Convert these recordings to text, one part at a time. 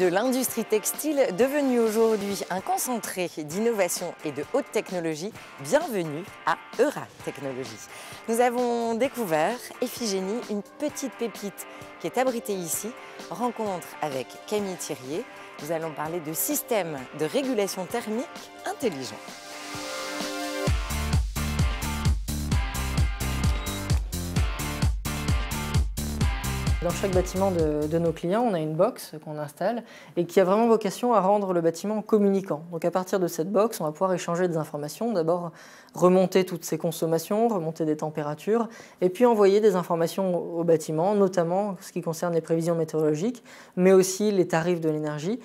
de l'industrie textile, devenue aujourd'hui un concentré d'innovation et de haute technologie, bienvenue à Eura Technologies. Nous avons découvert Iphigénie, une petite pépite qui est abritée ici. Rencontre avec Camille Thirier. Nous allons parler de systèmes de régulation thermique intelligents. Dans chaque bâtiment de nos clients, on a une box qu'on installe et qui a vraiment vocation à rendre le bâtiment communicant. Donc à partir de cette box, on va pouvoir échanger des informations. D'abord, remonter toutes ces consommations, remonter des températures et puis envoyer des informations au bâtiment, notamment ce qui concerne les prévisions météorologiques, mais aussi les tarifs de l'énergie.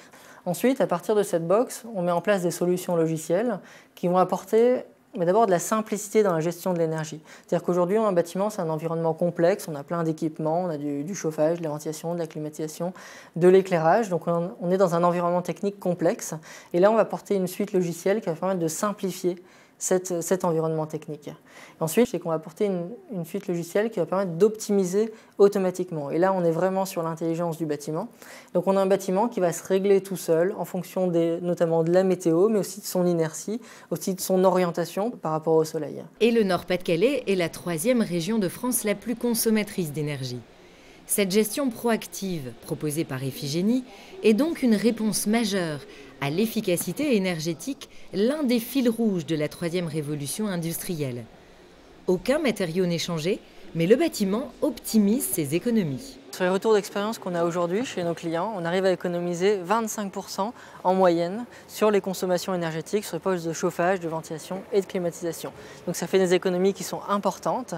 Ensuite, à partir de cette box, on met en place des solutions logicielles qui vont apporter d'abord de la simplicité dans la gestion de l'énergie. C'est-à-dire qu'aujourd'hui, un bâtiment, c'est un environnement complexe, on a plein d'équipements, on a du chauffage, de la ventilation, de la climatisation, de l'éclairage, donc on est dans un environnement technique complexe. Et là, on va porter une suite logicielle qui va permettre de simplifier cet environnement technique. Et ensuite, c'est qu'on va apporter une suite logicielle qui va permettre d'optimiser automatiquement. Et là, on est vraiment sur l'intelligence du bâtiment. Donc on a un bâtiment qui va se régler tout seul en fonction notamment de la météo, mais aussi de son inertie, aussi de son orientation par rapport au soleil. Et le Nord-Pas-de-Calais est la 3e région de France la plus consommatrice d'énergie. Cette gestion proactive, proposée par Iphigénie, est donc une réponse majeure à l'efficacité énergétique, l'un des fils rouges de la 3e révolution industrielle. Aucun matériau n'est changé, mais le bâtiment optimise ses économies. Sur les retours d'expérience qu'on a aujourd'hui chez nos clients, on arrive à économiser 25% en moyenne sur les consommations énergétiques, sur les postes de chauffage, de ventilation et de climatisation. Donc ça fait des économies qui sont importantes,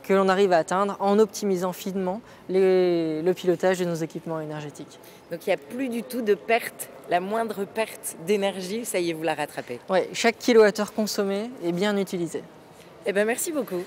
que l'on arrive à atteindre en optimisant finement le pilotage de nos équipements énergétiques. Donc il n'y a plus du tout de perte, la moindre perte d'énergie, ça y est, vous la rattrapez. Oui, chaque kilowattheure consommé est bien utilisé. Eh bien, merci beaucoup.